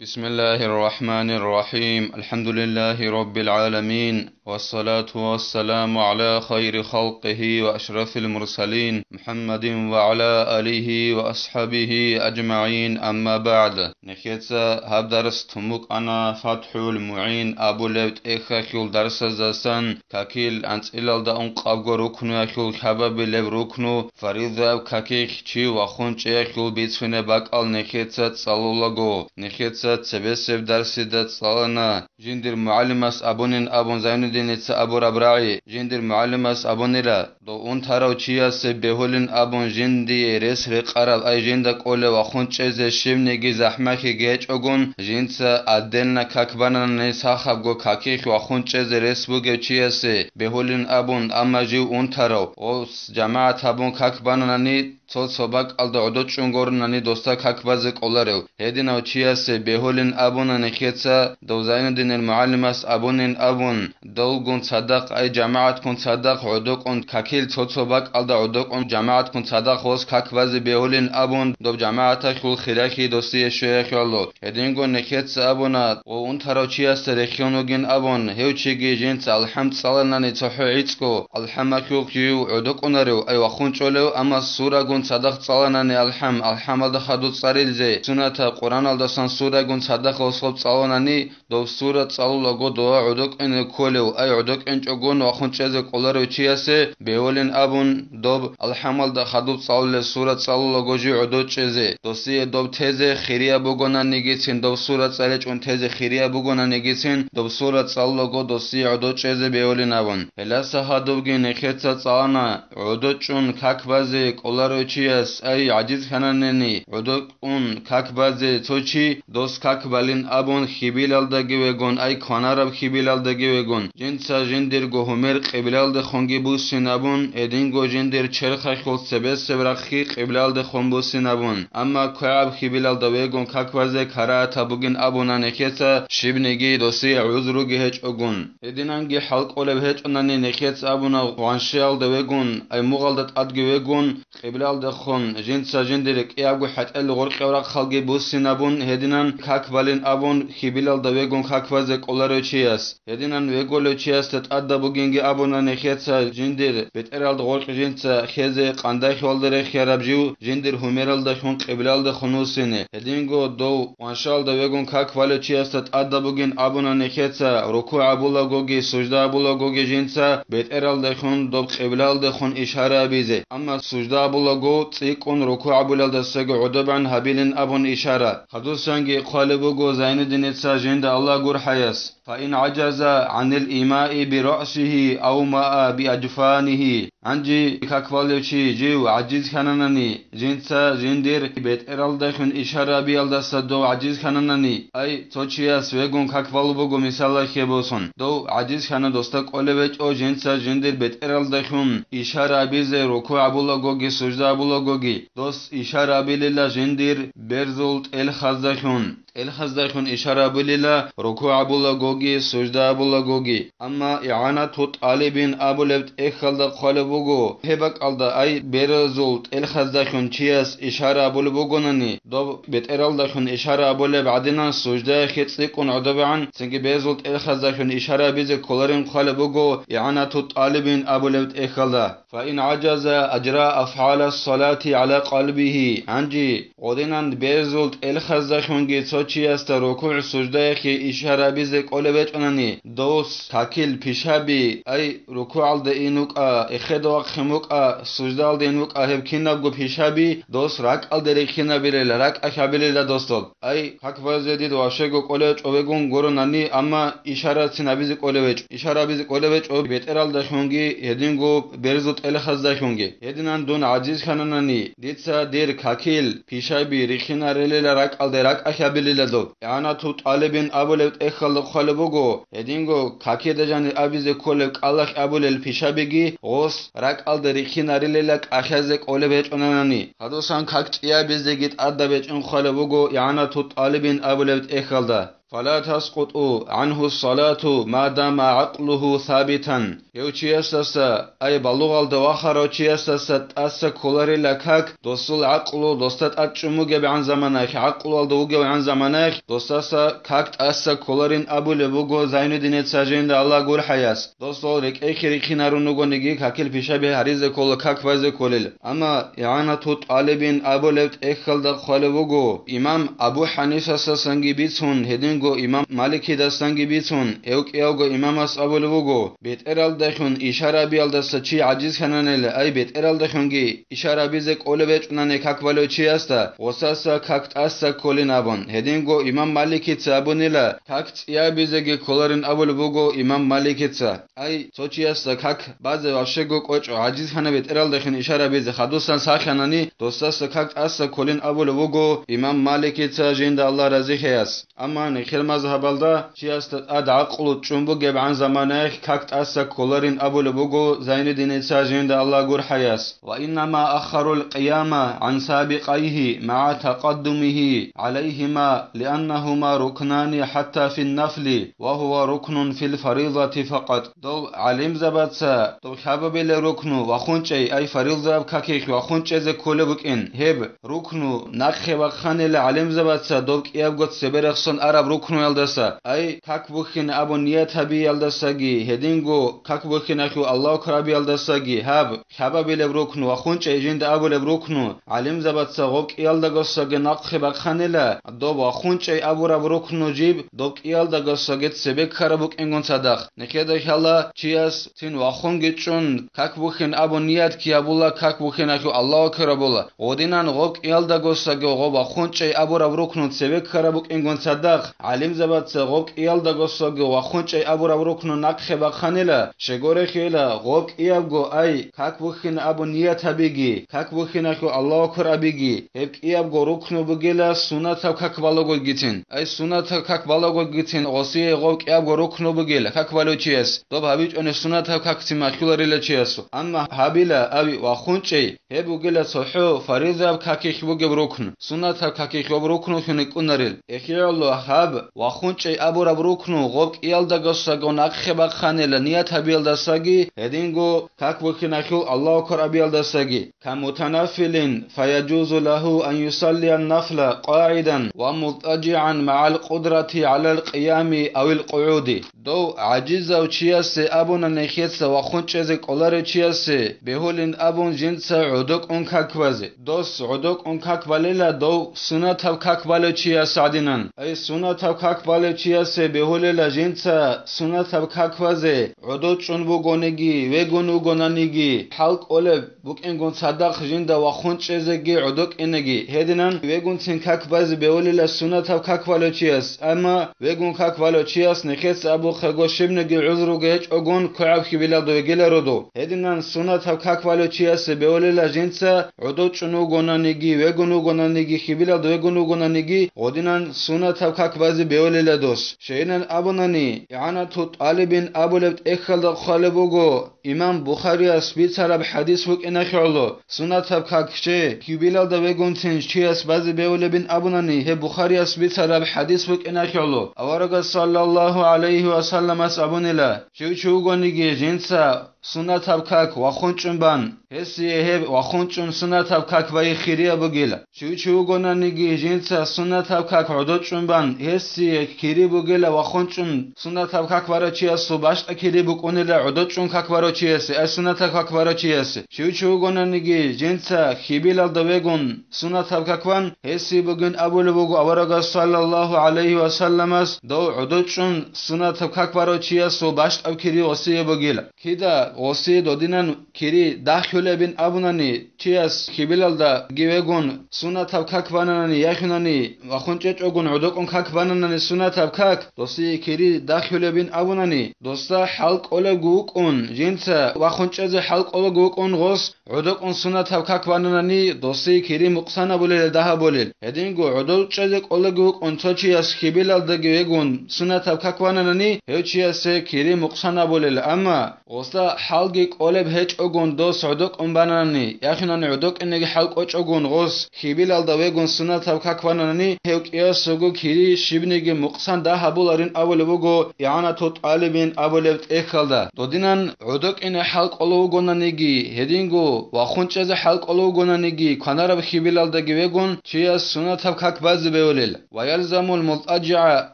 بسم الله الرحمن الرحيم الحمد لله رب العالمين والصلاة والسلام على خير خلقه وأشرف المرسلين محمد وعلى آله وأصحابه أجمعين أما بعد نخيتsa هب درس تمك أنا فتح المعين أبو لوت إخاكيل درس زسان كاكيل أنت إلال دا أنقابغو ركنو أكيل كباب لب ركنو فريض أو كاكيل چي وخونچ أكيل بيتفن باقال نخيتsa تصالولغو نخيتsa تسبسب درس دت صالنا جندر معلمس أبونين أبون زين الدين أبو ربراعي جندر معلمس أبونيلا دو أون تراو چياس بهولين أبون جندي رس رقرال أي جندك أولي وخونچ إز شمنيجي زحمكي جيج أغون جنسا أدلنا كاكبانا نساخب گو كاكيخ وخونچ إز رس بوغي چياس بهولين أبون أما جيو أون تراو أوس جماعة أبون كاكبانا ني صوت صباك ألدو عدو چونگور ناني دوستا كاكبازك أولاريو هيديناو چياس بهولين أبون نخيتسا دو زين الدين المعلمس أبونين أبون دولغون صدق أي جماعة كون صدق عدوك أون كاكيل صوت صباك ألدو عدوك أون جماعة كون صدق هوس كاكباز بهولين أبون دو جماعة خول خيراكي دوستي شويخ يالو هيدينغو نخيتسا أبونا وون تراو چياس رخيونوغين أبون هيو چيگي جنس الحمد صالناني تحو عيتسكو الحمكيوك يو عدوك أوناريو أي وخون چوليو أما سورة صدق صالناني الحم الدخدو صاريلزي سنة قرآن الدسان سورة گون صدق وصوب صالناني دو سورة صالو لغو دو عدوك إن كوليو أي عدوك إنچ أغون وخون چيزي قولاريو چياسي بيولين أبون دوب الحم الدخدو صالو سورة صالو لغو جي عدو چيزي دوسي دوب تيزي خيريا بوغونا نيگيسين دوب سورة صالج اون تيزي خيريا بوغونا نيگيسين دوب سورة صالو لغو دوسي عدو چيزي بيولين أبون هلاسا هادوبگي نخيتسا صالنا عدو چون كاكبازي قولاريو چياس أي عجيز خنانني عدوك اون كاكبازي توچي دوس كاكبالين أبون خيبيلال داگي وگون أي كونارب خيبيلال داگي وگون جنسا جندر گوهمر قبلال ده خونگي بوسين أبون ادينگو جندر چرخ خول سبس سبرخي قبلال ده خون بوسين أبون أما كعب خيبيلال ده وگون كاكبازي كرا تابوگين أبونا نخيتسا شبنگي دوسي عذروگي هج أگون ادينانگي حلق أولب هج أناني نخيتس أبونا وانشيال ده وگون أي مغالدت أدگي وگون قبلال ده خون جنسا جندرك إياغو حت الغرق ورق خلقي بوسين أبون هدينان كاكبالين أبون خيبيلال ده وگون كاكبازك أولارو چياس هدينان وگولو چياس تت أدى بوگينگي أبونا نخيتسا جندر بترال ده غرق جنسا خيزي قانده خيالدر خيرابجيو جندر هميرال ده خون قبلال ده خنوسيني هدينگو دو وانشال ده وگون كاكبالو چياس تت أدى بوگين أبونا نخيتسا ركوع أبولا گوگي سجده أبولا گوگي جنسا بترال ده خون دو قبلال ده خون إشارة بيزي أما سجده أبولا گو تيكون ركوع أبولا ده سجو عدبان هبيلين أبون إشارة حدوثانگي قالبو گو زين دينيتسا جند الله گور حياس فإن عجز عن الإيماء برأسه أو ماء بأجفانه عنجي كاكواليوشي جيو عجيز خاناناني جنسا جندير بيت إرال دخن إشارة بيال دستا دو عجيز خاناناني أي توچياس ويگون كاكوالو بوگو مثالا خيبوسون دو عجيز خانا دوستا قولوچ او جنسا جندير بيت إرال دخن إشارة بيزي ركوع أبولا گوگي سجده أبولا گوگي دوس إشارة بيللا جندير برزولت الخزدخن الخزدخن إشارة بيللا ركوع أبولا گوگي سجده أبولا گوگي أما إعانة طالبين أبو لبت إخلد قالبوگو هبك ألدا أي برزولت الخزدخن چياس إشارة أبولا بوگوناني دو بيت إرال دخن إشارة أبولا بعدنا سجده خيتسيكون عدبعن سنگي برزولت الخزدخن إشارة بيزي كولارين قالبوگو إعانة طالبين أبو لبت إخلد فإن عجز أجرى أفعال الصلاة على قلبه عنجي ودينان برزولت الخزدخن چياس ركوع سجده خي إشارة بيزي قولوچ أناني دوس تاكيل بيشابي أي ركوع الدينوك إخدو خموك سجده الدينوك هبكينا گو بيشابي دوس راك الدريخينا بيرل راك أخابيل دوستول أي حق وزيدي دواشيگو قولوچ أوگون گورو ناني أما إشارة سنابيزي قولوچ إشارة بيزي قولوچ أو بيترال دخونگي هدينگو برزوت الخز دخونگي هدينان دون عزيز خاناناني ديتسا دير كاكيل بيشابي ريخينا ريل راك الدراك أخابيل دو يعني تو طالبين أبولت إخل خالبوگو هدينگو كاكي دجاني أبيزي كولك الله أبول البيشابيگي غوس راك الدريخينا ريل لك أخازك أولبيج أناني هدوسان كاكت إيا بيزي جيت أدبيج إن خالبوگو يعني تو طالبين أبولت إخل دا فلا تسقط عنه الصلاة ما دام عقله ثابتا يوچيسس أي بلغ الدواخر وچيسس تأس كولاري لكاك دوستل عقله دوستت أتشموغ عن زمانك عقله الدوغ عن زمانك دوستس كاك تأس كولارين أبو لبوغو زين الدين تساجين دا الله غور حياس دوستل رك اخيري خينارونوغو نگي كاكل بيشابه حريز كول كاك فاز كولل أما إعانة طالبين أبو لبت اخل دا خالبوغو إمام أبو حنيفة سنگي بيتون هدنگو إمام مالكي دا سنگي بيتون ايوك ايوغو إمامس أبو لبوغو بيت ارال دخون إشارة بيال دستا چي عجيز خنانل أي بيت ارال دخونگي إشارة بيزك أولي بيچناني كاك والو چي استا وساسا كاك تاسا كولين أبون هدنگو إمام مالكي تابونيلا كاك تيا بيزكي كولارين أبو لبوغو إمام مالكي تا أي توچي استا كاك بازي واشيگو قوچو عجيز خنا بيت ارال دخون إشارة بيزي خدوستان ساخناني دوستاسا كاك تاسا كولين أبو لبوغو إمام مالكي تا جيند الله رزي خياس أما نخير مذهبالدا چي استا أد عقلو چنبو گب عن زمانه كاك تاسا كولارين أبو لبوغو زين الدين تا جيند الله غور حياس وإنما أخروا القيام عن سابقيه مع تقدمه عليهما لأنهما ركنان حتى في النفل وهو ركن في الفريضة فقط دو علم زبطسا دو خبابل ركنو وخونچي أي فريضة بكاكيخ وخونچي زي كولبك إن هب ركنو نخي وخاني لعلم زبطسا دو كياب قد سبرخصن عرب ركنو يلدسا أي كاك بخين أبو نيت هبي يلدساگي هدينگو كاك بخين أخو الله كرابي يلدساگي هب خبابل ركنو وخونچي جند أبو لبركنو علم زبطسا غوك يلدغساگي نخي وخاني دو وخونچي أبو ركنو جيب دوك يلدغساگي سبك خرابك إنگون صدق نكيدا خلا چياس تين وخونگي چون كاك بخين أبو نيت كي أبولا كاك بخين أخو الله كرابولا ودينان غوك يلدغساگي غو وخونچي أبو ركنو سبك خرابك إنگون صدق علم زبطسا غوك يلدغساگي وخونچي أبو ركنو نخي وخاني شگوره خيلا غوك يابگو أي كاك بخين أبو نيت هبيگي كاك بخين أخو الله كرابيگي هبك يابگو ركنو بگيلا سنة كاك بالوگو گيتين أي سنة كاك بالوگو گيتين غوسي غوك يابگو ركنو بگيلا كاك بالو چيس دوب هبيج أن سنة كاك تماكيولاري لچيسو أما هبيلا أبي وخونچي هبو گيلا صحو فريضة كاكيخ بگب ركن سنة كاكيخ بگب ركنو خنقوناريل اخيالو هب وخونچي أبو ركنو غوك يلدغساگو نخي بخانيل نيت هبيل دساگي هدينگو كاك بخين أخو الله كرابيل دساگي كمتنافل فيجوز له أن يصلي النفل قاعدا ومضطجعا مع القدرة على القيام أو القعود دو عجيزة وچياس أبونا نخيتس وخونچز قولار چياس بهولين أبون جنس عدوك ان كاكوازي دوس عدوك ان كاكواليلا دو سنة كاكوالو چياس عدنان أي سنة كاكوالو چياس بهوليلا جنس سنة كاكوازي عدو چنبو گونگي وگونو گونانيگي حلق أولب بوك انگون صدق جندا وخونچزگي عدوك انگي هدنان وگون تين كاكوازي بهوليلا سنة كاكوالو چياس أما وگون كاكوالو چياس نخيتس أبو خگو شبنگي عذرو گيچ اگون كعب خبيلا دو وگيلا رودو هدنان سنة كاكوالو چياس بهوليلا جنس عدو چنو گونانيگي وگونو گونانيگي خبيلا دو وگونو گونانيگي ودنان سنة كاكوازي بهوليلا دوس شينان أبوناني إعانة طالبين أبو لبت اخل خالبوغو إمام بخاري اسبيت عرب حديث وك انخيولو سنة كاكشي خبيلا دو وگون تين چياس بازي بهولبين أبوناني هي بخاري اسبيت عرب حديث وك انخيولو أورغ صلى الله عليه وسلم أبونيلا شو گونيگي جنسا سنة كاك وخونچنبان هسي هب وخونچن سنة كاك وي خيريا بگيلا شو گونانيگي جنسا سنة كاك عدوچنبان هسي كيري بگيلا وخونچن سنة كاك ورا چياس باشت كيري بگونيلا عدوچن كاك ورا چياس سنة كاك ورا چياس شو گونانيگي جنسا خيبيلا دوگون سنة كاكوان هسي بگن ابو لبوگو اورغ صلى الله عليه وسلم دو عدوچن سنة كاك ورا چياس باشت كيري وسي بگيلا كيدا وسي دودينان كيري داخل بين ابوناني چياس خيبيلالدا گيوگون سنة كاك باناني يخناني وخونچچ اگون عدوكون كاك باناني سنة كاك دوسي كيري داخل بين ابوناني دوستا حلق اولگوكون جنس جنسا وخونچز حلق أول جوكون غص عدوك أن سنة تبكك وانني دوسي كيري مقصنا بوليل ده بوليل هدينغو عدو چزك أول جوك أن توچي أس خبيل دقيقون سنة تبكك وانني هيوچي أس كيري مقصنا بوليل أما غصا حلقك أولب هيچ أغون دوس عدوك أن بانني يخنان عدوك إنك حلق أوچ أغون غص خبيل دقيقون سنة تبكك وانني هيوك إياسوغو كيري شبنيجي مقصن ده بولارين أول بوغو يعني توت عالبين أول إخلدا دودينان عدوك إن حلق أولو غنانيجي هدينغو وخونچز حلق أولو غنانيجي كنارب خبيل دقيقون چيا سنة تبكك باز بيوليل ويلزم المضطجع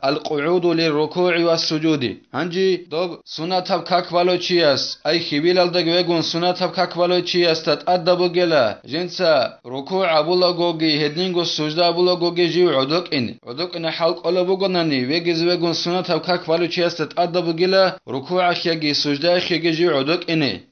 القعود للركوع والسجود هنجي دوب سنة تبكك والو چياس أي خبيل دقيقون سنة تبكك والو چياس تتأدبو جلا جنسا ركوع أبولا غوغي هدينغو سجدة أبولا غوغي جيو عدوك إن حلق أولو بغناني ويجز ويجون سنة تبكك والو چياس تتأدبو جلا ركوع خيجي سجدة خيجي جيو عدوك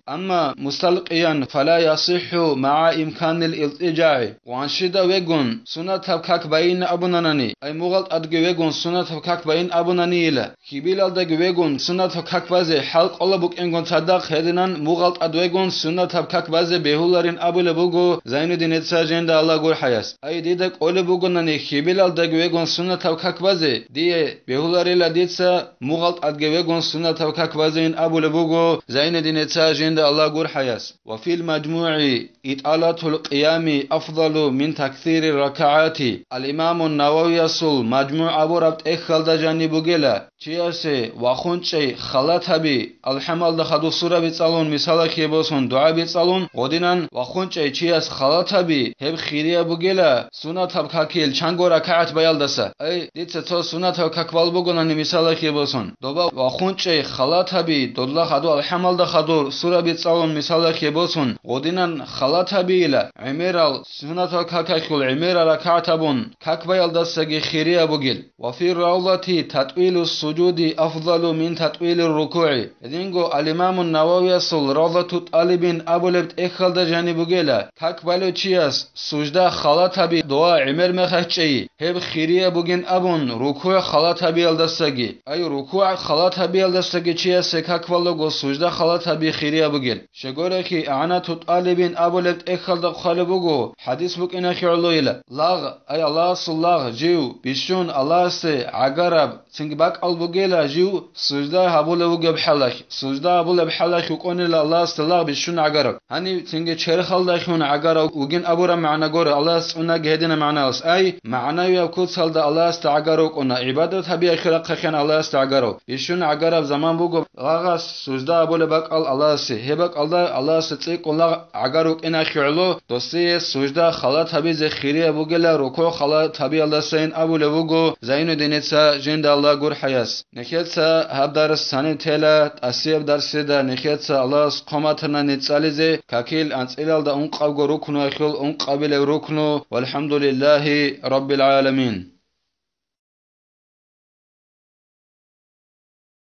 أما مستلقيا فلا يصح مع إمكان الالتجاع وانشدا ويجون سنة تبكك بين أبنانني أي مغلط أدق ويجون سنة تبكك بين أبناني إلى خبيل أدق ويجون سنة تبكك بازي حلق الله بك إنغون صدق هدنان مغلط أدق ويجون سنة تبكك بازي بهولارين أبو لبوغو زين دين اتساجين دا الله غور حياس أي ديدك أولي بوغناني خبيل أدق ويجون سنة تبكك بازي دي بهولاري لديتسا مغلط أدق ويجون سنة تبكك بازين أبو لبوغو زين دين اتساجين الله غور حياس وفي المجموع إطالة القيام أفضل من تكثير الركعات الإمام النووي يصل مجموع أبو ربط إخل دجاني بوغيلا چياسي وخونچي خلاتبي الحمل دخدو سورة بيتصالون مثالا خيبوسون دعا بيتصالون غدينان وخونچي چياس خلاتبي هب خيريا بوغيلا سنة تبكاكيل چانگو ركعت بيال دسا أي ديتس تو سنة تبكاكبال بوغناني مثالا خيبوسون دوبا وخونچي خلاتبي دودلا خدو الحمل دخدو سورة بيتصالون مثالا خيبوسون غدينان خلاتبي إلا عميرال سنة تبكاكيل عميرال ركعتبون كاك بيال دسا خيريا بوغيل وفي الروضة تطويل السجود أفضل من تطويل الركوع دينغو الإمام النووي يصل روضة طالبين أبو لبت إخل دجاني بوغيلا كاك بالو چياس سجدة خلاتبي دعا عمر مخشي هب خيريا بوغين أبون ركوع خلاتبي الدستگي أي ركوع خلاتبي الدستگي چياس كاك بالو سجدة خلاتبي خيريا بوغيل شغوركي أعنى طالبين أبو لبت إخل دخل بوغو حديث بوك إنا خيرلويلا لاغ أي الله صلاغ جيو بيشون الله سي عقرب سنجباك البوغيلا جيو سجدة هبول وجب حلك سجدة هبول بحلك وكون الله استلاغ بيشون عقرب هني سنج شرخ الله يخون عقرب وجن أبورا معنا جور الله سنا جهدنا معنا أس أي معنا يأكل سلد الله استعقرب ونا عبادة هبي خلق خن الله استعقرب بيشون عقرب زمان بوجب لاغ سجدة هبول بق الله سي هبق الله ستيك الله عقرب إن خيرلو دوسي سجدة خلات هبي زخيرية بوغيلا ركوع خلات هبي الله سين أبو لبوغو زين دينتسا جند الله غور حياس نخيتسا هب درس سنه تلا اسيب درس دا نخيتسا الله قامتنا نتصاليزه كاكيل انصيلال دا اون قبغو ركنو اخيل اون قبيل ركنو والحمد لله رب العالمين.